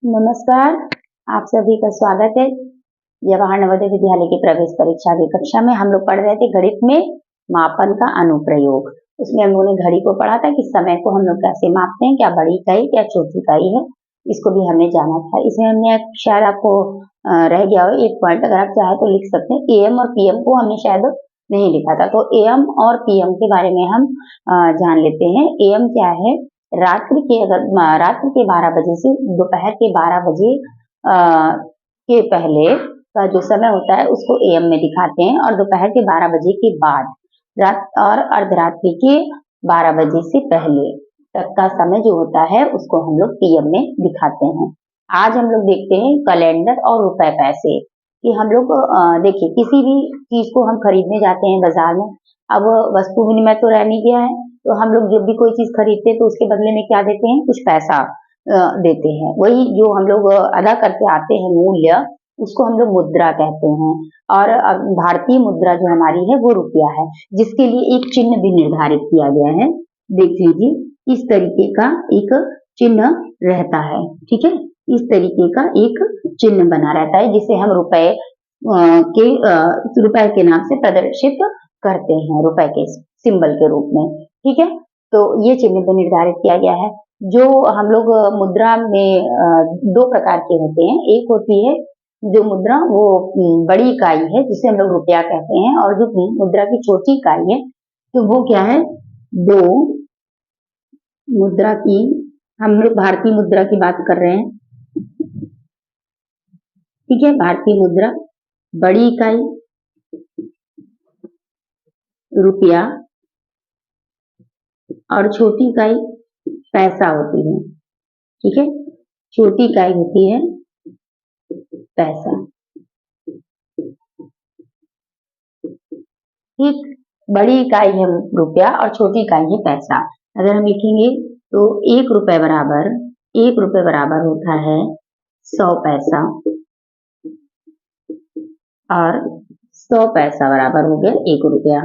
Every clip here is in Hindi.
नमस्कार, आप सभी का स्वागत है। जवाहर नवोदय विद्यालय की प्रवेश परीक्षा की कक्षा में हम लोग पढ़ रहे थे गणित में मापन का अनुप्रयोग। उसमें हम लोगों ने घड़ी को पढ़ा था कि समय को हम लोग कैसे मापते हैं, क्या बड़ी इकाई क्या छोटी इकाई है, इसको भी हमने जाना था। इसमें हमने शायद आपको रह गया हो एक पॉइंट, अगर आप चाहे तो लिख सकते हैं। एएम और पीएम को हमने शायद नहीं लिखा था, तो एएम और पीएम के बारे में हम जान लेते हैं। एएम क्या है? रात्रि के 12 बजे से दोपहर के 12 बजे के पहले का जो समय होता है उसको एएम में दिखाते हैं, और दोपहर के 12 बजे के बाद रात और अर्धरात्रि के 12 बजे से पहले तक का समय जो होता है उसको हम लोग पीएम में दिखाते हैं। आज हम लोग देखते हैं कैलेंडर और रुपए पैसे कि हम लोग देखिए किसी भी चीज को हम खरीदने जाते हैं बाजार में। अब वस्तु विनिमय तो रह नहीं गया है, तो हम लोग जब भी कोई चीज खरीदते हैं तो उसके बदले में क्या देते हैं? कुछ पैसा देते हैं। वही जो हम लोग अदा करके आते हैं मूल्य, उसको हम लोग मुद्रा कहते हैं। और भारतीय मुद्रा जो हमारी है वो रुपया है, जिसके लिए एक चिन्ह भी निर्धारित किया गया है। देख लीजिए, इस तरीके का एक चिन्ह रहता है। ठीक है, इस तरीके का एक चिन्ह बना रहता है जिसे हम रुपए के नाम से प्रदर्शित करते हैं, रुपए के सिंबल के रूप में। ठीक है, तो ये चिन्ह भी निर्धारित किया गया है। जो हम लोग मुद्रा में दो प्रकार के होते हैं। एक होती है जो मुद्रा वो बड़ी इकाई है जिसे हम लोग रुपया कहते हैं, और जो मुद्रा की छोटी इकाई है तो वो क्या है? दो मुद्रा की, हम लोग भारतीय मुद्रा की बात कर रहे हैं। ठीक है, भारतीय मुद्रा बड़ी इकाई रुपया और छोटी इकाई पैसा होती है। ठीक है, छोटी इकाई होती है पैसा। ठीक, बड़ी इकाई है रुपया और छोटी इकाई है पैसा। अगर हम लिखेंगे तो एक रुपए बराबर होता है 100 पैसा, और 100 पैसा बराबर हो गया 1 रुपया।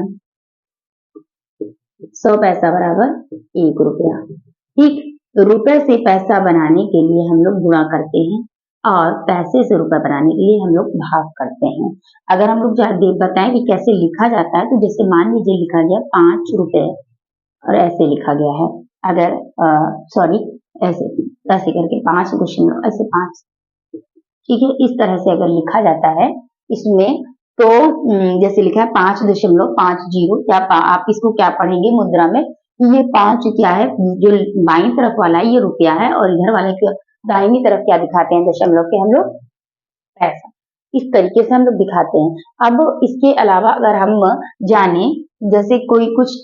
100 पैसा बराबर 1 रुपया। ठीक, रुपए से पैसा बनाने के लिए हम लोग गुणा करते हैं, और पैसे से रुपए बनाने के लिए हम लोग भाग करते हैं। अगर हम लोग बताएं कि कैसे लिखा जाता है, तो जैसे मान लीजिए लिखा गया 5 रुपए, और ऐसे लिखा गया है। अगर सॉरी, ऐसे ऐसे करके 5 ऐसे 5। ठीक है, इस तरह से अगर लिखा जाता है इसमें, तो जैसे लिखा है 5.50, या आप इसको क्या पढ़ेंगे मुद्रा में, ये 5 क्या है? जो बाईं तरफ वाला है ये रुपया है, और इधर वाले के दाहिनी तरफ क्या दिखाते हैं? दशमलव के हम लोग पैसा। इस तरीके से हम लोग दिखाते हैं। अब इसके अलावा अगर हम जाने, जैसे कोई कुछ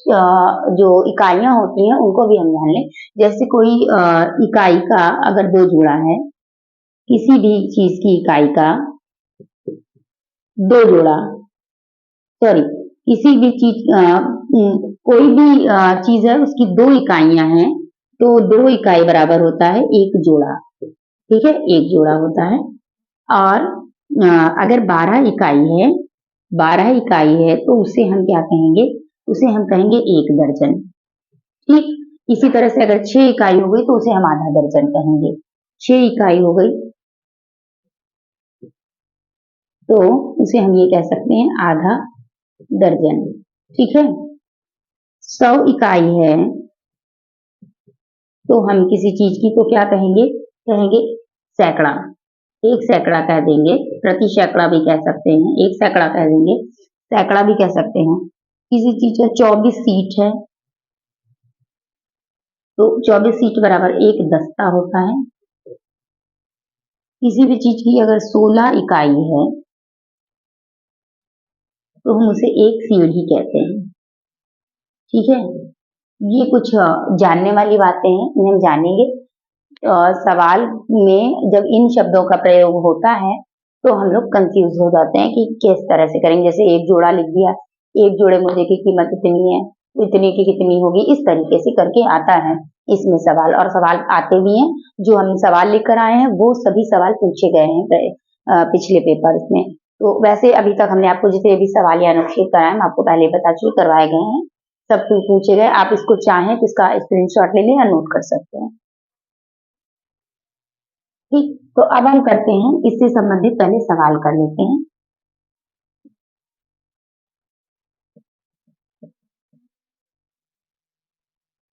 जो इकाइयां होती हैं उनको भी हम जान लें। जैसे कोई इकाई का अगर 2 जोड़ा है, किसी भी चीज की इकाई का 2 जोड़ा, सॉरी, किसी भी चीज कोई भी चीज है उसकी 2 इकाइयां हैं, तो 2 इकाई बराबर होता है 1 जोड़ा। ठीक है, 1 जोड़ा होता है। और अगर 12 इकाई है तो उसे हम क्या कहेंगे? उसे हम कहेंगे 1 दर्जन। ठीक, इसी तरह से अगर 6 इकाई हो गई तो उसे हम आधा दर्जन कहेंगे। 6 इकाई हो गई तो उसे हम ये कह सकते हैं आधा दर्जन। ठीक है, 100 इकाई है तो हम किसी चीज की तो क्या कहेंगे? कहेंगे सैकड़ा। 1 सैकड़ा कह देंगे, प्रति सैकड़ा भी कह सकते हैं, 1 सैकड़ा कह देंगे, सैकड़ा भी कह सकते हैं। किसी चीज का 24 सीट है तो 24 सीट बराबर 1 दस्ता होता है। किसी भी चीज की अगर 16 इकाई है तो हम उसे 1 सीढ़ी कहते हैं। ठीक है, ये कुछ जानने वाली बातें हैं, इन्हें हम जानेंगे। सवाल में जब इन शब्दों का प्रयोग होता है तो हम लोग कंफ्यूज हो जाते हैं कि किस तरह से करेंगे। जैसे 1 जोड़ा लिख दिया, 1 जोड़े मुर्गे की कीमत इतनी है, इतनी की कितनी होगी, इस तरीके से करके आता है इसमें सवाल। और सवाल आते भी हैं, जो हम सवाल लेकर आए हैं वो सभी सवाल पूछे गए हैं पिछले पेपर्स में। तो वैसे अभी तक हमने आपको जितने भी सवाल या अनुच्छेद कराए हम आपको पहले बता चुके, करवाए गए हैं, सब पूछे गए। आप इसको चाहें तो इसका स्क्रीनशॉट ले लें या नोट कर सकते हैं। ठीक, तो अब हम करते हैं इससे संबंधित पहले सवाल कर लेते हैं।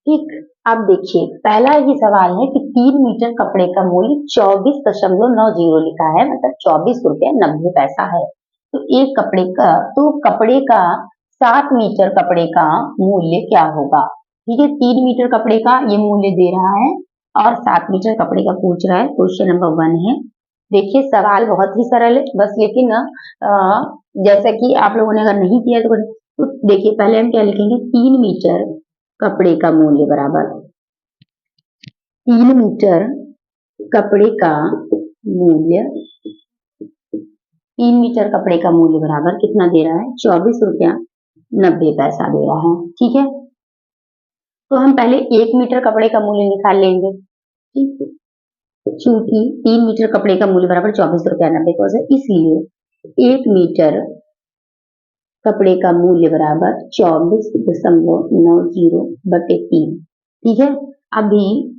ठीक, अब देखिए पहला ही सवाल है कि 3 मीटर कपड़े का मूल्य 24.90 लिखा है, मतलब 24 रुपया 90 पैसा है। तो एक कपड़े का 7 मीटर कपड़े का मूल्य क्या होगा? ठीक है, 3 मीटर कपड़े का ये मूल्य दे रहा है और 7 मीटर कपड़े का पूछ रहा है। क्वेश्चन नंबर 1 है। देखिए सवाल बहुत ही सरल है, बस लेकिन जैसा कि आप लोगों ने अगर नहीं किया तो देखिए पहले हम क्या लिखेंगे, 3 मीटर कपड़े का मूल्य बराबर 3 मीटर कपड़े का मूल्य 3 मीटर कपड़े का मूल्य बराबर कितना दे रहा है? 24 रुपया 90 पैसा दे रहा है। ठीक है, तो हम पहले 1 मीटर कपड़े का मूल्य निकाल लेंगे। ठीक है, चूंकि 3 मीटर कपड़े का मूल्य बराबर 24 रुपया 90 पैसा, इसलिए 1 मीटर कपड़े का मूल्य बराबर 24.90/3। ठीक है, अभी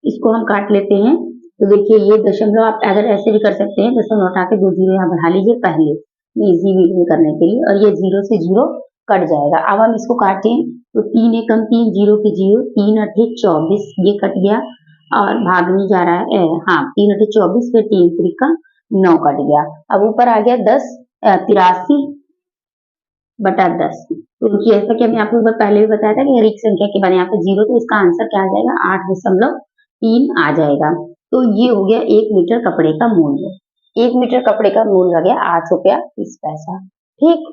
इसको हम काट लेते हैं। तो देखिए ये दशमलव आप अगर ऐसे भी कर सकते हैं, दशमलव हटा के 2 जीरो यहाँ बढ़ा लीजिए पहले, इजी रीडिंग करने के लिए, और ये 0 से 0 कट जाएगा। अब हम इसको काटें तो 3 एकम 3, 0 के 0, 3 अठे 24, ये कट गया और भाग नहीं जा रहा है। हाँ, 3 अठे 24 फिर 3 त्रिका 9 कट गया। अब ऊपर आ गया 83/10। तो जैसा कि हमने आपको एक बार पहले भी बताया था कि हर एक संख्या के बाद यहाँ पे 0, तो इसका आंसर क्या आ जाएगा? 8.3 आ जाएगा। तो ये हो गया 1 मीटर कपड़े का मूल्य। 1 मीटर कपड़े का मूल्य हो गया 8 रुपया 30 पैसा। ठीक,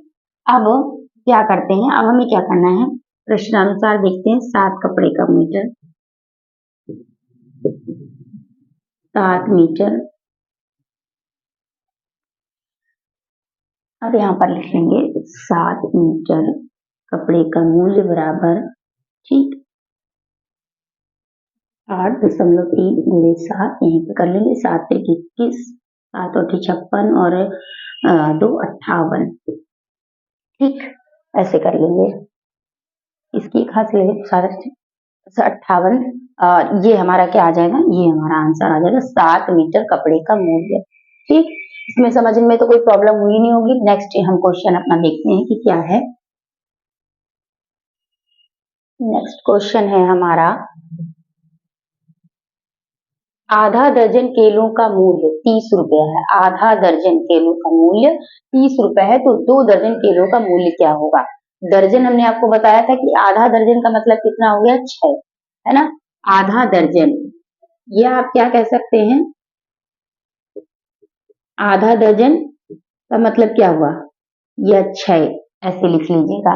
अब क्या करते हैं, अब हमें क्या करना है, प्रश्नानुसार देखते हैं। 7 कपड़े का मीटर, 7 मीटर, अब यहाँ पर लिखेंगे 7 मीटर कपड़े का मूल्य बराबर, ठीक, 8.3 गुणे 7, यहीं पे कर लेंगे। 7 त्रिक 21, 7 और 56 और 2 58। ठीक, ऐसे कर लेंगे। इसकी खास लेंगे 58, ये हमारा क्या आ जाएगा? ये हमारा आंसर आ जाएगा 7 मीटर कपड़े का मूल्य। ठीक, इसमें समझने में तो कोई प्रॉब्लम हुई नहीं होगी। नेक्स्ट हम क्वेश्चन अपना देखते हैं कि क्या है। नेक्स्ट क्वेश्चन है हमारा, आधा दर्जन केलों का मूल्य 30 रुपया है। आधा दर्जन केलों का मूल्य 30 रुपया है, तो 2 दर्जन केलों का मूल्य क्या होगा? दर्जन हमने आपको बताया था कि आधा दर्जन का मतलब कितना हो गया? 6, है ना? आधा दर्जन, या आप क्या कह सकते हैं, आधा दर्जन का मतलब क्या हुआ? या 6, ऐसे लिख लीजिएगा।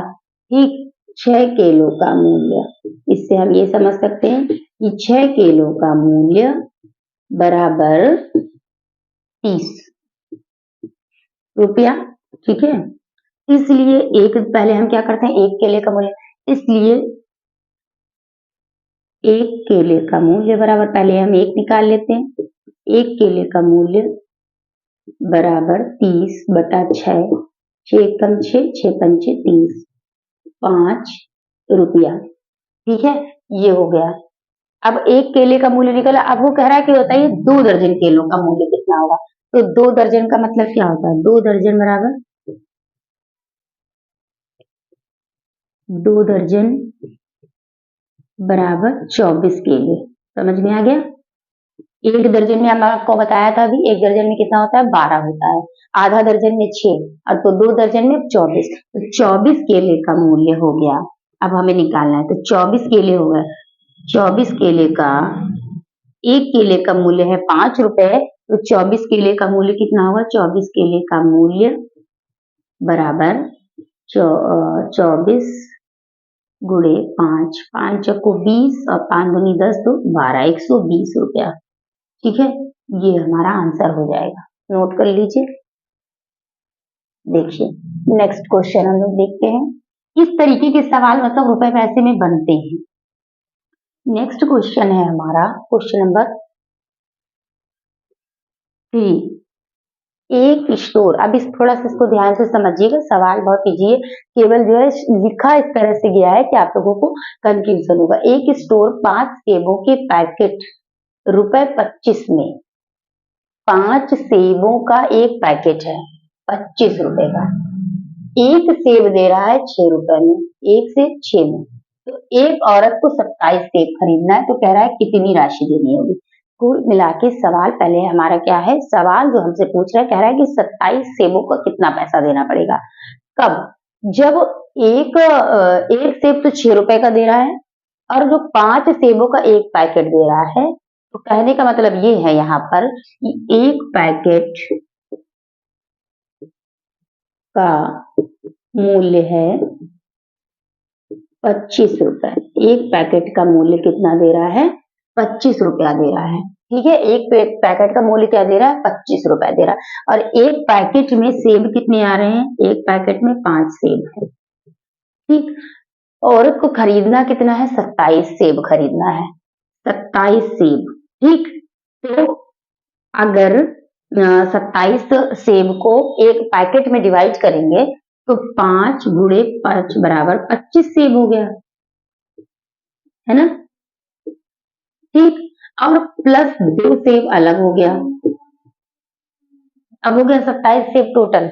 ठीक, 6 किलो का मूल्य, इससे हम ये समझ सकते हैं कि 6 किलो का मूल्य बराबर 30 रुपया। ठीक है, इसलिए एक पहले हम क्या करते हैं, 1 केले का मूल्य, इसलिए 1 केले का मूल्य बराबर, पहले हम 1 निकाल लेते हैं। 1 केले का मूल्य बराबर 30/6, 6 कम 6, 6 पंचे 30, 5 रुपया। ठीक है, ये हो गया। अब 1 केले का मूल्य निकला। अब वो कह रहा है कि बताइए 2 दर्जन केलों का मूल्य कितना होगा? तो 2 दर्जन का मतलब क्या होता है? 2 दर्जन बराबर 2 दर्जन बराबर 24 केले। समझ में आ गया? 1 दर्जन में हम आपको बताया था अभी, 1 दर्जन में कितना होता है? 12 होता है। आधा दर्जन में 6 और तो 2 दर्जन में 24, तो 24 केले का मूल्य हो गया। अब हमें निकालना है, तो 24 केले हो गए। 24 केले का, 1 केले का मूल्य है 5 रुपए, तो 24 केले का मूल्य कितना होगा? 24 केले का मूल्य बराबर 24 गुणे 5, 5 चक्को 20 और 5 दूनी 10, तो 12, 120 रुपया। ठीक है, ये हमारा आंसर हो जाएगा। नोट कर लीजिए। देखिए नेक्स्ट क्वेश्चन हम लोग देखते हैं, किस तरीके के सवाल मतलब रुपए पैसे में बनते हैं। नेक्स्ट क्वेश्चन है हमारा क्वेश्चन नंबर 3। एक स्टोर, अब इस थोड़ा सा इसको ध्यान से समझिएगा, सवाल बहुत इजी है, केवल जो है लिखा इस तरह से गया है कि आप लोगों को कंफ्यूजन होगा। एक स्टोर 5 सेबों के पैकेट ₹25 में 5 सेबों का एक पैकेट है 25 रुपए का, एक सेब दे रहा है 6 रुपए में, एक सेब 6 में, तो एक औरत को 27 सेब खरीदना है, तो कह रहा है कितनी राशि देनी होगी। कुल मिला के सवाल पहले हमारा क्या है, सवाल जो हमसे पूछ रहा है, कह रहा है कि 27 सेबों को कितना पैसा देना पड़ेगा। कब? जब एक सेब तो 6 रुपए का दे रहा है और जो 5 सेबों का एक पैकेट दे रहा है, तो कहने का मतलब ये है यहाँ पर कि एक पैकेट का मूल्य है 25 रुपए। एक पैकेट का मूल्य कितना दे रहा है? 25 रुपया दे रहा है। ठीक है, एक पैकेट का मूल्य क्या दे रहा है? 25 रुपया दे रहा है। और एक पैकेट में सेब कितने आ रहे हैं? एक पैकेट में 5 सेब है। ठीक, औरत को खरीदना कितना है? 27 सेब खरीदना है, 27 सेब। ठीक, तो अगर 27 सेब को एक पैकेट में डिवाइड करेंगे तो 5 गुणे 5 बराबर 25 सेब हो गया, है ना? ठीक, और प्लस 2 सेब अलग हो गया, अब हो गया 27 सेब टोटल।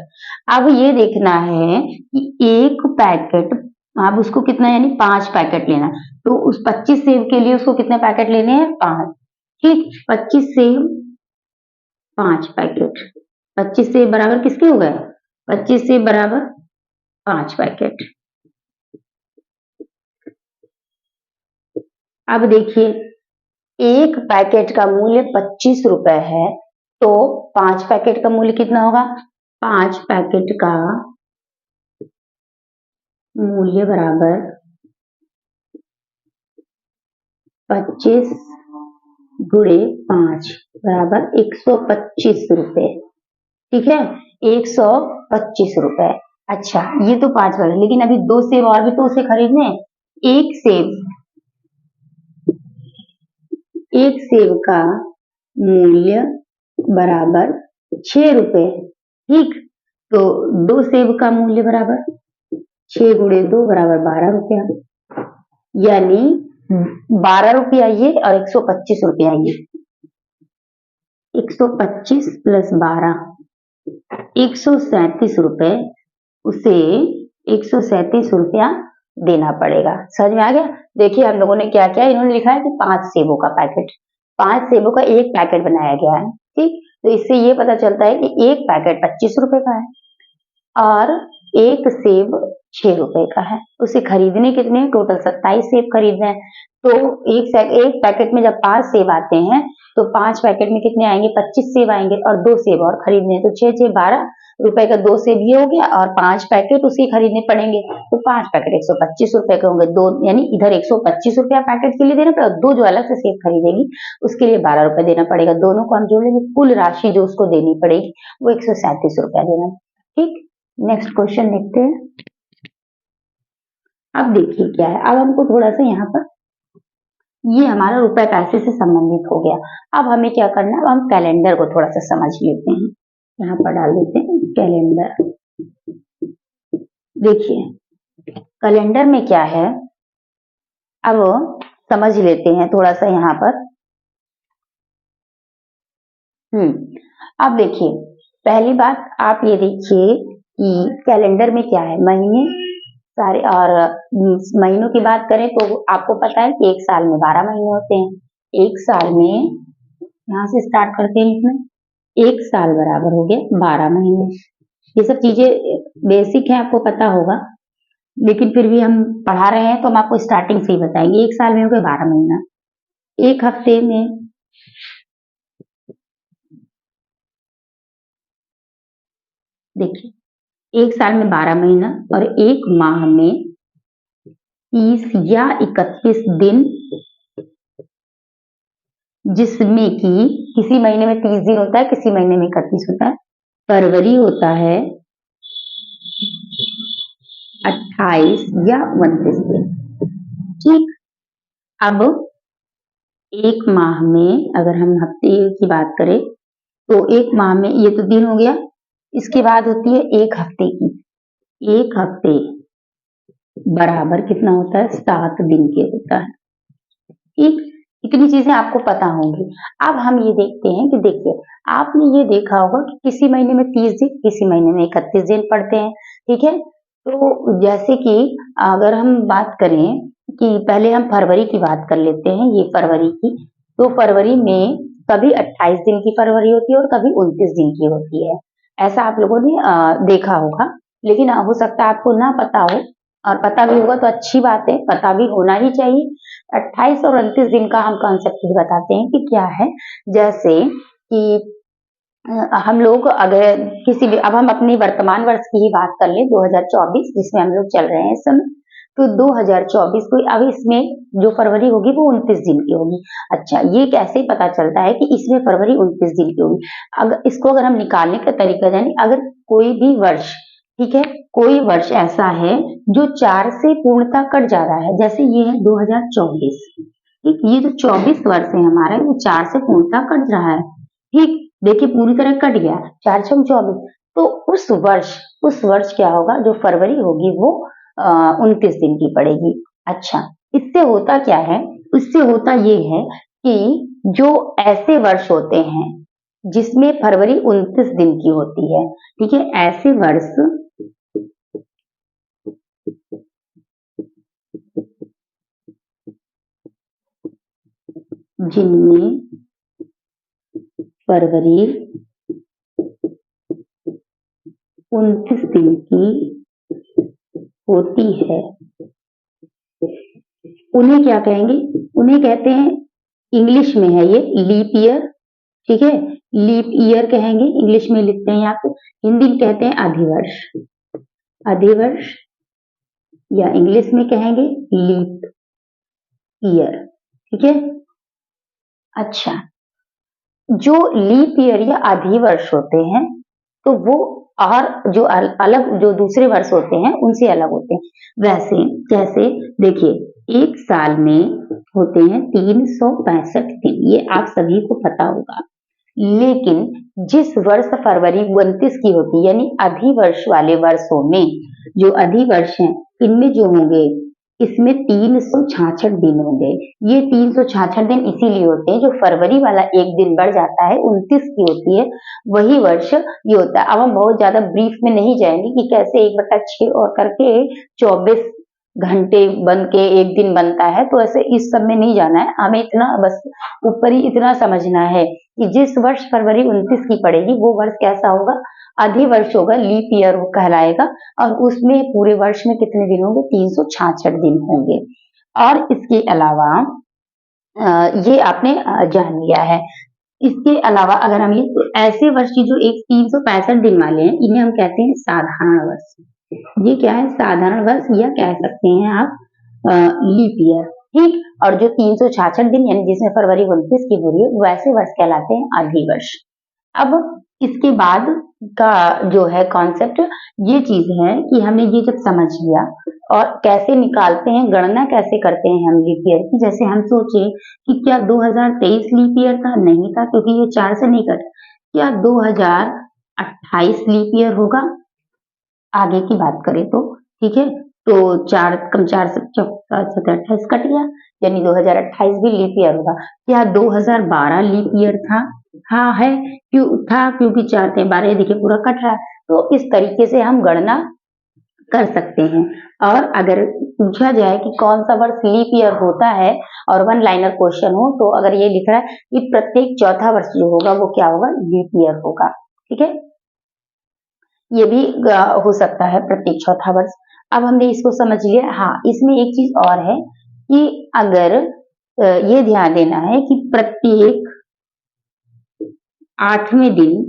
अब ये देखना है कि एक पैकेट, अब उसको कितना यानी 5 पैकेट लेना, तो उस 25 सेब के लिए उसको कितने पैकेट लेने हैं? 5। ठीक, 25 सेब 5 पैकेट, 25 सेब बराबर किसके हो गए? 25 सेब बराबर 5 पैकेट। अब देखिए, एक पैकेट का मूल्य 25 रुपए है, तो 5 पैकेट का मूल्य कितना होगा? 5 पैकेट का मूल्य बराबर 25 गुणे 5 बराबर 125 रुपए। ठीक है, 125 रुपए। अच्छा, ये तो 5 पैकेट, लेकिन अभी 2 सेब और भी तो उसे खरीदने हैं। एक सेब का मूल्य बराबर 6 रुपए। ठीक, तो 2 सेब का मूल्य बराबर 6 गुणे 2 बराबर 12 रुपया, यानी 12 रुपया ये और 125 रुपया ये। 125 प्लस 12 137 रुपए, उसे 137 रुपया देना पड़ेगा। समझ में आ गया? देखिए हम लोगों ने क्या किया, इन्होंने लिखा है कि 5 सेबों का पैकेट, 5 सेबों का एक पैकेट बनाया गया है। ठीक, तो इससे ये पता चलता है कि एक पैकेट 25 रुपए का है और एक सेब 6 रुपए का है। उसे खरीदने कितने? टोटल 27 सेब खरीदने हैं। तो एक पैकेट में जब 5 सेब आते हैं तो 5 पैकेट में कितने आएंगे? 25 सेब आएंगे और 2 सेब और खरीदने हैं, तो 6 6 12 रुपए का 2 सेब ये हो गया और 5 पैकेट उसे खरीदने पड़ेंगे, तो 5 पैकेट 125 रुपए के होंगे। दो यानी इधर 125 रुपया पैकेट के लिए देना पड़ेगा, दो जो अलग से सेब खरीदेगी उसके लिए 12 रुपए देना पड़ेगा। दोनों को हम जोड़ लेंगे, कुल राशि जो उसको देनी पड़ेगी वो 137 रुपया देना। ठीक, नेक्स्ट क्वेश्चन देखते हैं। अब देखिए क्या है, अब हमको थोड़ा सा यहाँ पर ये हमारा रुपए पैसे से संबंधित हो गया। अब हमें क्या करना है, अब हम कैलेंडर को थोड़ा सा समझ लेते हैं। यहाँ पर डाल देते हैं कैलेंडर। देखिए कैलेंडर में क्या है, अब समझ लेते हैं थोड़ा सा यहाँ पर। अब देखिए, पहली बात आप ये देखिए कि कैलेंडर में क्या है, महीने सारे, और महीनों की बात करें तो आपको पता है कि एक साल में 12 महीने होते हैं। एक साल में, यहाँ से स्टार्ट करते हैं, इसमें एक साल बराबर हो गया 12 महीने। ये सब चीजें बेसिक है, आपको पता होगा, लेकिन फिर भी हम पढ़ा रहे हैं तो हम आपको स्टार्टिंग से ही बताएंगे। एक साल में हो गए 12 महीना। एक हफ्ते में, देखिए एक साल में 12 महीना और एक माह में 30 या 31 दिन, जिसमें कि किसी महीने में 30 दिन होता है, किसी महीने में 31 होता है। फरवरी होता है 28 या 29 दिन। ठीक, अब एक माह में अगर हम हफ्ते की बात करें तो एक माह में, ये तो दिन हो गया, इसके बाद होती है एक हफ्ते की। एक हफ्ते बराबर कितना होता है? 7 दिन के होता है। ठीक, इतनी चीजें आपको पता होंगी। अब हम ये देखते हैं कि देखिए, आपने ये देखा होगा कि किसी महीने में 30 दिन, किसी महीने में 31 दिन पड़ते हैं, ठीक है? तो जैसे कि अगर हम बात करें कि पहले हम फरवरी की बात कर लेते हैं, ये फरवरी की, तो फरवरी में कभी 28 दिन की फरवरी होती है और कभी 29 दिन की होती है। ऐसा आप लोगों ने देखा होगा, लेकिन हो सकता है आपको ना पता हो, और पता भी होगा तो अच्छी बात है, पता भी होना ही चाहिए। 28 और 29 दिन का हम कॉन्सेप्ट भी बताते हैं कि क्या है। जैसे कि हम लोग अगर किसी भी, अब हम अपनी वर्तमान वर्ष की ही बात कर ले, 2024 जिसमें हम लोग चल रहे हैं इस समय, तो 2024 को अब इसमें जो फरवरी होगी वो 29 दिन की होगी। अच्छा, ये कैसे पता चलता है कि इसमें फरवरी 29 दिन की होगी? अगर इसको अगर हम निकालने का तरीका जाने, अगर कोई भी वर्ष, ठीक है, कोई वर्ष ऐसा है जो 4 से पूर्णतः कट जा रहा है, जैसे ये है 2024, ठीक, ये जो 24 वर्ष है हमारा, ये 4 से पूर्णतः कट रहा है, ठीक, देखिए पूरी तरह कट गया, 4 छक 24, तो उस वर्ष क्या होगा, जो फरवरी होगी वो 29 दिन की पड़ेगी। अच्छा, इससे होता क्या है? इससे होता ये है कि जो ऐसे वर्ष होते हैं जिसमें फरवरी 29 दिन की होती है, ठीक है, ऐसे वर्ष जिनमें फरवरी 29 दिन की होती है, उन्हें क्या कहेंगे? उन्हें कहते हैं, इंग्लिश में है ये लीप ईयर, ठीक है, लीप ईयर कहेंगे, इंग्लिश में लिखते हैं आप, हिंदी में कहते हैं अधिवर्ष, अधिवर्ष, या इंग्लिश में कहेंगे लीप ईयर, ठीक है। अच्छा, जो लीप ईयर या अधिवर्ष होते हैं, तो वो और जो अलग जो दूसरे वर्ष होते हैं उनसे अलग होते हैं। वैसे जैसे देखिए, एक साल में होते हैं 365 दिन, ये आप सभी को पता होगा। लेकिन जिस वर्ष फरवरी 29 की होती, यानी अधिवर्ष वाले वर्षों में, जो अधिवर्ष हैं, इनमें जो होंगे, इसमें 366 दिन होंगे। ये 366 दिन इसीलिए होते हैं, जो फरवरी वाला एक दिन बढ़ जाता है, 29 की होती है, वही वर्ष ये होता है। अब हम बहुत ज्यादा ब्रीफ में नहीं जाएंगे कि कैसे 1/6 और करके 24 घंटे बन के एक दिन बनता है, तो ऐसे इस सब में नहीं जाना है हमें, इतना बस ऊपर ही इतना समझना है कि जिस वर्ष फरवरी 29 की पड़ेगी वो वर्ष कैसा होगा, अधिवर्ष होगा, लीप ईयर कहलाएगा, और उसमें पूरे वर्ष में कितने दिन होंगे, 366 दिन होंगे। और इसके अलावा ये आपने जान लिया है। इसके अलावा अगर हम ये, तो ऐसे वर्ष की जो एक 365 दिन वाले हैं, इन्हें हम कहते हैं साधारण वर्ष। ये क्या है? साधारण वर्ष, या कह सकते हैं आप लीप ईयर, ठीक। और जो 366 दिन यानी जिसमें फरवरी 29 की हो रही है, वैसे वर्ष कहलाते हैं अधिवर्ष। अब इसके बाद का जो है कॉन्सेप्ट, ये चीज है कि हमने ये जब समझ लिया, और कैसे निकालते हैं, गणना कैसे करते हैं हम लीप ईयर की, जैसे हम सोचे कि क्या 2023 लीप ईयर था? नहीं था, क्योंकि ये 4 से नहीं कटा। क्या 2028 लीप ईयर होगा? आगे की बात करें तो, ठीक है, तो 4 कम 4 से 28 कट गया, यानी 2028 भी लीप ईयर होगा। क्या 2012 लीप ईयर था? हाँ है, क्यों था? क्योंकि 4 से 12, देखिए पूरा कट रहा है। तो इस तरीके से हम गणना कर सकते हैं। और अगर पूछा जाए कि कौन सा वर्ष लीप ईयर होता है, और वन लाइनर क्वेश्चन हो, तो अगर ये लिख रहा है कि प्रत्येक चौथा वर्ष जो होगा वो क्या होगा, लीप ईयर होगा, ठीक है। ये भी हो सकता है प्रत्येक चौथा वर्ष। अब हमने इसको समझ लिया। हाँ, इसमें एक चीज और है कि अगर ये ध्यान देना है कि प्रत्येक 8वें दिन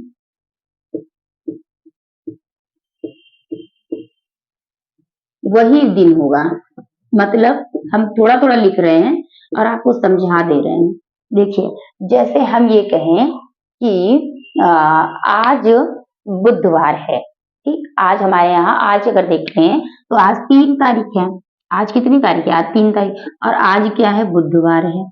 वही दिन होगा, मतलब हम थोड़ा थोड़ा लिख रहे हैं और आपको समझा दे रहे हैं। देखिए, जैसे हम ये कहें कि आज बुधवार है, ठीक, आज हमारे यहाँ, आज अगर देखते हैं तो आज 3 तारीख है। आज कितनी तारीख है? आज 3 तारीख, और आज क्या है? बुधवार है,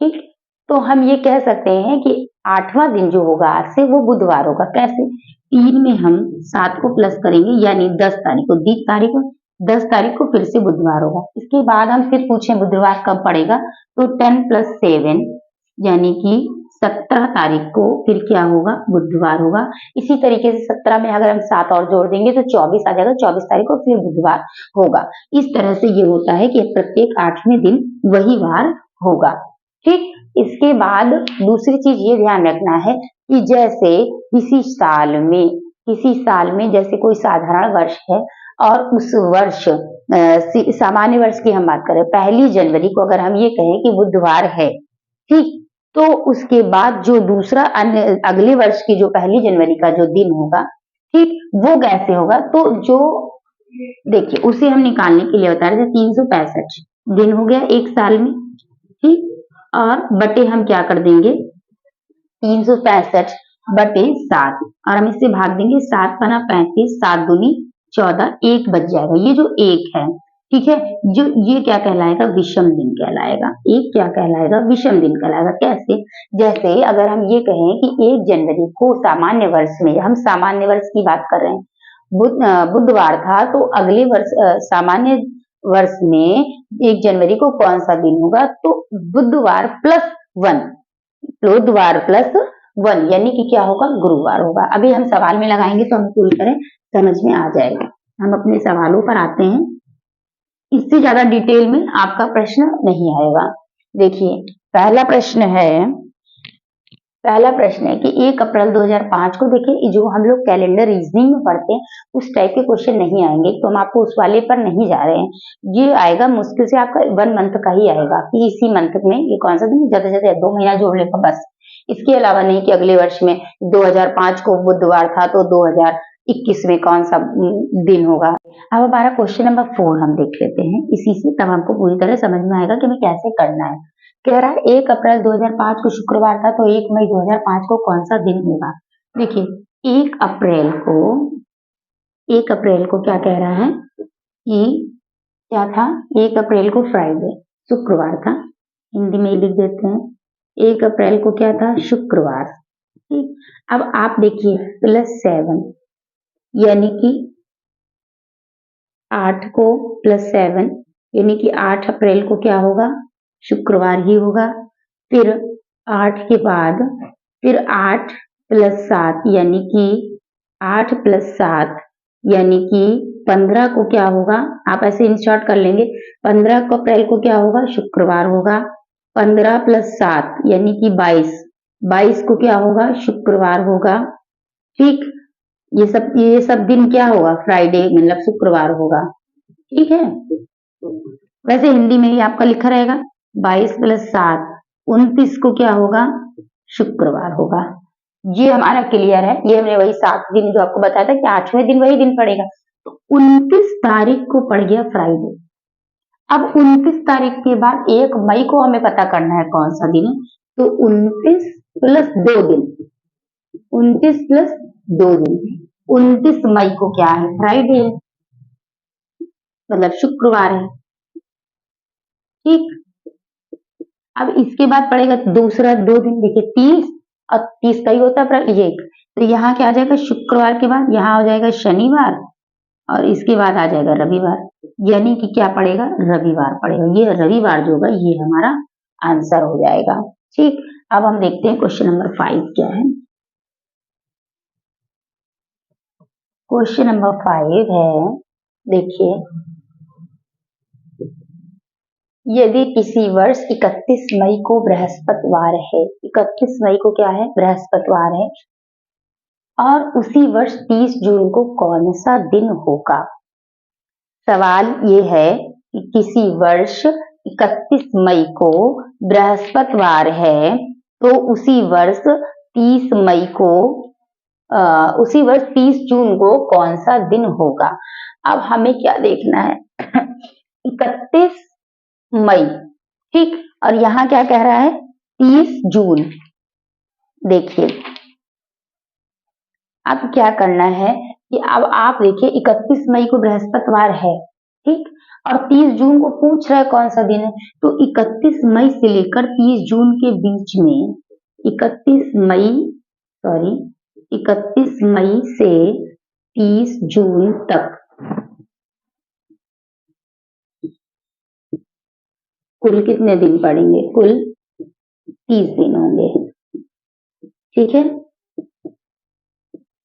ठीक। तो हम ये कह सकते हैं कि 8वां दिन जो होगा आज से, वो बुधवार होगा। कैसे? 3 में हम 7 को प्लस करेंगे, यानी 10 तारीख को, 20 तारीख को 10 तारीख को फिर से बुधवार होगा। इसके बाद हम फिर पूछें बुधवार कब पड़ेगा, तो 10 + 7 यानी कि 17 तारीख को फिर क्या होगा, बुधवार होगा। इसी तरीके से 17 में अगर हम 7 और जोड़ देंगे तो 24 आ जाएगा, 24 तारीख को फिर बुधवार होगा। इस तरह से ये होता है कि प्रत्येक 8वें दिन वही वार होगा। ठीक, इसके बाद दूसरी चीज ये ध्यान रखना है कि जैसे किसी साल में जैसे कोई साधारण वर्ष है और उस वर्ष सामान्य वर्ष की हम बात करें, 1 जनवरी को अगर हम ये कहें कि बुधवार है, ठीक, तो उसके बाद जो दूसरा अगले वर्ष की जो 1 जनवरी का जो दिन होगा, ठीक, वो कैसे होगा, तो जो देखिए उसे हम निकालने के लिए बता रहे थे, 365 दिन हो गया एक साल में, ठीक, और बटे हम क्या कर देंगे, 365 बटे 7 और हम इससे भाग देंगे, 7 पना 35, 7 दूनी 14, 1 बच जाएगा। ये जो 1 है, ठीक है, जो ये क्या कहलाएगा, विषम दिन कहलाएगा। एक क्या कहलाएगा, विषम दिन कहलाएगा। कैसे, जैसे अगर हम ये कहें कि 1 जनवरी को सामान्य वर्ष में, हम सामान्य वर्ष की बात कर रहे हैं, बुधवार था, तो अगले वर्ष सामान्य वर्ष में 1 जनवरी को कौन सा दिन होगा, तो बुधवार प्लस 1, बुधवार प्लस 1 यानी कि क्या होगा, गुरुवार होगा। अभी हम सवाल में लगाएंगे तो हमें पूरी तरह समझ में आ जाएगा। हम अपने सवालों पर आते हैं, इससे ज्यादा डिटेल में आपका प्रश्न नहीं आएगा। देखिए पहला प्रश्न है कि 1 अप्रैल 2005 को, देखिए जो हम लोग कैलेंडर रीजनिंग में पढ़ते हैं उस टाइप के क्वेश्चन नहीं आएंगे, तो हम आपको उस वाले पर नहीं जा रहे हैं। ये आएगा मुश्किल से आपका 1 मंथ का ही आएगा कि इसी मंथ में ये कौन सा दिन, ज्यादा से ज्यादा 2 महीना जोड़ लेगा बस। इसके अलावा नहीं कि अगले वर्ष में 2005 को बुधवार था तो 2021 में कौन सा दिन होगा। अब हमारा क्वेश्चन नंबर 4 हम देख लेते हैं, इसी से तब हमको पूरी तरह समझ में आएगा कि हमें कैसे करना है। कह रहा है 1 अप्रैल 2005 को शुक्रवार था, तो 1 मई 2005 को कौन सा दिन होगा। देखिए 1 अप्रैल को क्या कह रहा है कि क्या था, 1 अप्रैल को फ्राइडे, शुक्रवार था, हिंदी में लिख देते हैं। 1 अप्रैल को क्या था, शुक्रवार। ठीक, अब आप देखिए +7 यानी कि 8 को +7 यानी कि 8 अप्रैल को क्या होगा, शुक्रवार ही होगा। फिर 8 के बाद फिर 8 + 7 यानी कि 8 + 7 यानी कि 15 को क्या होगा, आप ऐसे इन शॉर्ट कर लेंगे, 15 को अप्रैल को क्या होगा, शुक्रवार होगा। 15 + 7 यानी कि 22 को क्या होगा, शुक्रवार होगा। ठीक, ये सब दिन क्या होगा, फ्राइडे मतलब शुक्रवार होगा। ठीक है, वैसे हिंदी में ही आपका लिखा रहेगा 22 + 7 29 को क्या होगा, शुक्रवार होगा। ये हमारा क्लियर है। ये हमने वही 7 दिन जो आपको बताया था कि 8वें दिन वही दिन पड़ेगा, तो 29 तारीख को पड़ गया फ्राइडे। अब 29 तारीख के बाद 1 मई को हमें पता करना है कौन सा दिन है, तो 29 + 2 दिन, 29 + 2 दिन, 29 मई को क्या है, फ्राइडे मतलब शुक्रवार है। ठीक, अब इसके बाद पड़ेगा दूसरा 2 दिन, देखिए 30 और 30 का ही होता है ये, तो यहाँ क्या आ जाएगा, शुक्रवार के बाद यहाँ हो जाएगा शनिवार और इसके बाद आ जाएगा रविवार, यानी कि क्या पड़ेगा, रविवार पड़ेगा। ये रविवार जो होगा ये हमारा आंसर हो जाएगा। ठीक, अब हम देखते हैं क्वेश्चन नंबर 5 क्या है। क्वेश्चन नंबर 5 है, देखिए यदि किसी वर्ष 31 मई को बृहस्पतिवार है, 31 मई को क्या है, बृहस्पतिवार है, और उसी वर्ष 30 जून को कौन सा दिन होगा। सवाल ये है कि किसी वर्ष 31 मई को बृहस्पतिवार है, तो उसी वर्ष 30 मई को उसी वर्ष 30 जून को कौन सा दिन होगा। अब हमें क्या देखना है 31 मई, ठीक, और यहाँ क्या कह रहा है 30 जून। देखिए अब क्या करना है कि अब आप देखिए 31 मई को बृहस्पतिवार है, ठीक, और 30 जून को पूछ रहा है कौन सा दिन है, तो 31 मई से लेकर 30 जून के बीच में 31 मई से 30 जून तक कुल कितने दिन पड़ेंगे? कुल 30 दिन होंगे। ठीक है,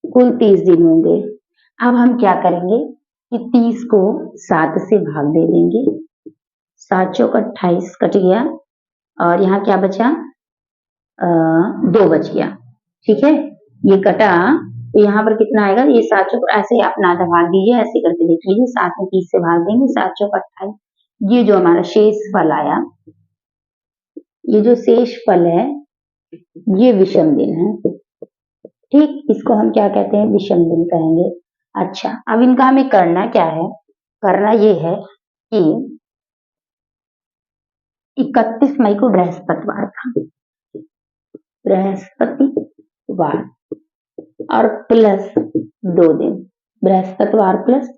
कुल 30 दिन होंगे। अब हम क्या करेंगे कि 30 को 7 से भाग दे देंगे। 7 चौक 28 कट गया और यहाँ क्या बचा? 2 बच गया। ठीक है, ये कटा तो यहाँ पर कितना आएगा? ये 7 चौक, ऐसे आप ना भाग दीजिए, ऐसे करके देख लीजिए। 7 में 30 से भाग देंगे, 7 चौक 28। ये जो हमारा शेष फल आया, ये जो शेष फल है ये विषम दिन है। ठीक, इसको हम क्या कहते हैं? विषम दिन कहेंगे। अच्छा, अब इनका हमें करना क्या है? करना ये है कि 31 मई को बृहस्पतिवार था, बृहस्पतिवार और प्लस 2 दिन, बृहस्पतिवार प्लस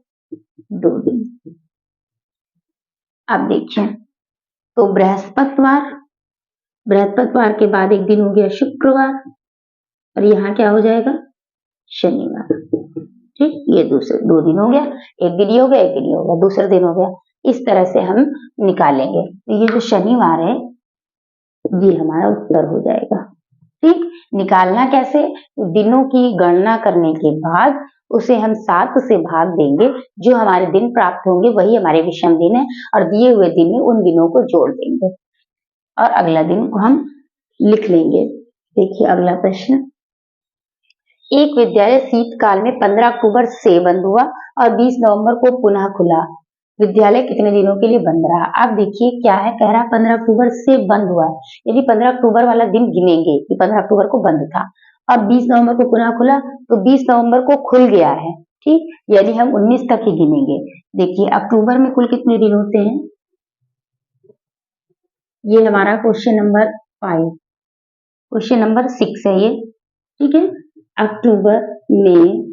2 दिन। अब देखिए, तो बृहस्पतिवार के बाद एक दिन हो गया शुक्रवार और यहाँ क्या हो जाएगा? शनिवार। ठीक, ये दूसरे 2 दिन हो गया, एक दिन ये हो गया, एक दिन ये हो गया, दूसरा दिन हो गया। इस तरह से हम निकालेंगे। तो ये जो शनिवार है ये हमारा उत्तर हो जाएगा। ठीक, निकालना कैसे? दिनों की गणना करने के बाद उसे हम 7 से भाग देंगे, जो हमारे दिन प्राप्त होंगे वही हमारे विषम दिन है और दिए हुए दिन में उन दिनों को जोड़ देंगे और अगला दिन को हम लिख लेंगे। देखिए अगला प्रश्न, एक विद्यालय शीतकाल में 15 अक्टूबर से बंद हुआ और 20 नवंबर को पुनः खुला। विद्यालय कितने दिनों के लिए बंद रहा? आप देखिए क्या है, कह रहा 15 अक्टूबर से बंद हुआ। यदि 15 अक्टूबर वाला दिन गिनेंगे कि 15 अक्टूबर को बंद था, अब 20 नवंबर को पुनः खुला तो 20 नवंबर को खुल गया है। ठीक, यानी हम 19 तक ही गिनेंगे। देखिए अक्टूबर में कुल कितने दिन होते हैं? ये हमारा क्वेश्चन नंबर 5, क्वेश्चन नंबर 6 है ये। ठीक है, अक्टूबर में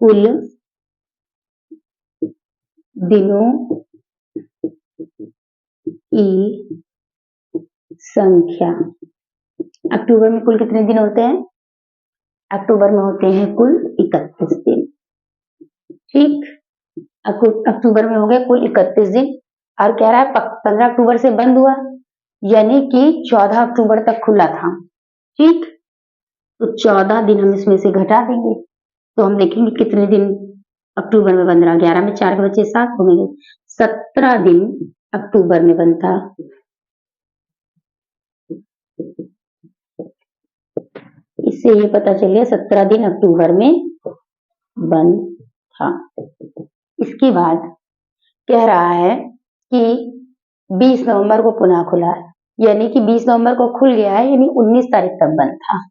कुल दिनों की संख्या, अक्टूबर में कुल कितने दिन होते हैं? अक्टूबर में होते हैं कुल 31 दिन। ठीक, अक्टूबर में हो गए कुल 31 दिन और कह रहा है 15 अक्टूबर से बंद हुआ, यानी कि 14 अक्टूबर तक खुला था। ठीक, तो 14 दिन हम इसमें से घटा देंगे तो हम देखेंगे कितने दिन अक्टूबर में बंद रहा। 11 में 4 के बच्चे 7 हो गए, 17 दिन अक्टूबर में बंद था। इससे ये पता चल गया 17 दिन अक्टूबर में बंद था। इसके बाद कह रहा है कि 20 नवंबर को पुनः खुला, यानी कि 20 नवंबर को खुल गया है, यानी 19 तारीख तक बंद था।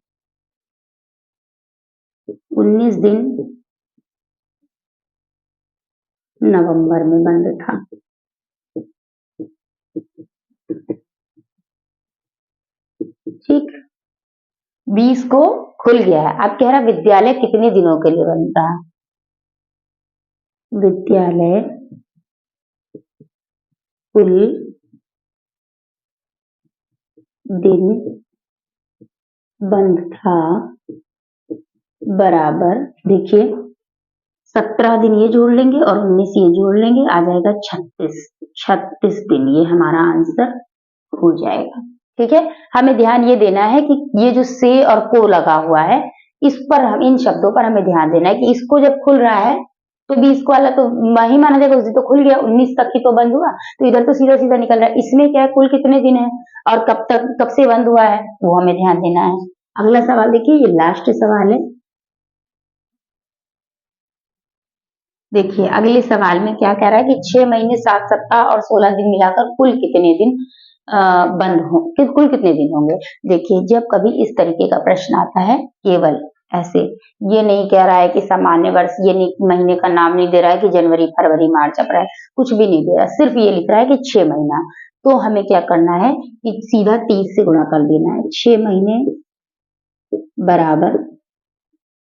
19 दिन नवंबर में बंद था। ठीक, 20 को खुल गया है। अब कह रहा विद्यालय कितने दिनों के लिए बंद था? विद्यालय कुल दिन बंद था बराबर, देखिए 17 दिन ये जोड़ लेंगे और 19 ये जोड़ लेंगे, आ जाएगा 36 दिन। ये हमारा आंसर हो जाएगा। ठीक है, हमें ध्यान ये देना है कि ये जो से और को लगा हुआ है इस पर हम, इन शब्दों पर हमें ध्यान देना है कि इसको जब खुल रहा है तो 20 को वाला तो वही माना जाएगा, उस दिन तो खुल गया, 19 तक ही तो बंद हुआ, तो इधर तो सीधा सीधा निकल रहा है। इसमें क्या है, कुल कितने दिन है और कब से बंद हुआ है वो हमें ध्यान देना है। अगला सवाल देखिए, ये लास्ट सवाल है। देखिए अगले सवाल में क्या कह रहा है कि 6 महीने 7 सप्ताह और 16 दिन मिलाकर कुल कितने दिन बंद हो, कुल कितने दिन होंगे? देखिए जब कभी इस तरीके का प्रश्न आता है, केवल ऐसे, ये नहीं कह रहा है कि सामान्य वर्ष, ये महीने का नाम नहीं दे रहा है कि जनवरी फरवरी मार्च अप्रैल, कुछ भी नहीं दे रहा, सिर्फ ये लिख रहा है कि 6 महीना। तो हमें क्या करना है कि सीधा 30 से गुणा कर देना है। 6 महीने बराबर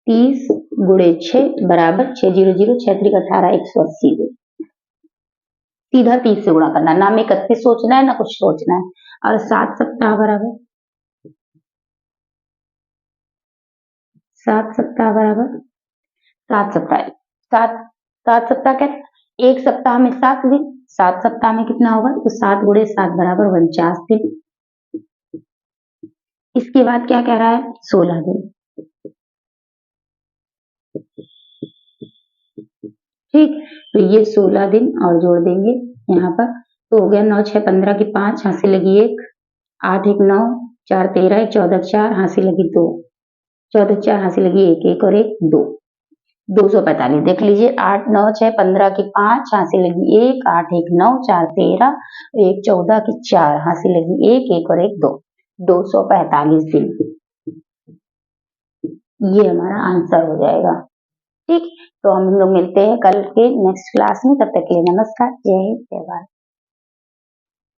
30 गुणे 6 बराबर 6 0 0 6 3 18 180 दिन। सीधा 30 से गुणा करना, ना में 31 सोचना है ना कुछ सोचना है। और 7 सप्ताह बराबर 7 सप्ताह बराबर 7 सप्ताह 7 7 सप्ताह क्या, एक सप्ताह में 7 दिन, 7 सप्ताह में कितना होगा, तो 7 गुणे 7 बराबर 49 दिन। इसके बाद क्या कह रहा है, 16 दिन। ठीक, तो ये 16 दिन और जोड़ देंगे यहाँ पर, तो हो गया 9 6 15 की 5, हाथ से लगी 1, 8 1 9, 4 13, 1 14 4, हाथ से लगी 2, 14 4, हाथ से लगी 1 1 और 1 2, 245। देख लीजिए, 8 9 6 15 की 5, हाथ से लगी 1, 8 1 9, 4 13, 1 14 की 4, हाथ से लगी 1 1 और 1 2, 245 दिन। ये हमारा आंसर हो जाएगा। ठीक, तो हम लोग मिलते हैं कल के नेक्स्ट क्लास में। तब तक के लिए नमस्कार, जय हिंद, जय भारत।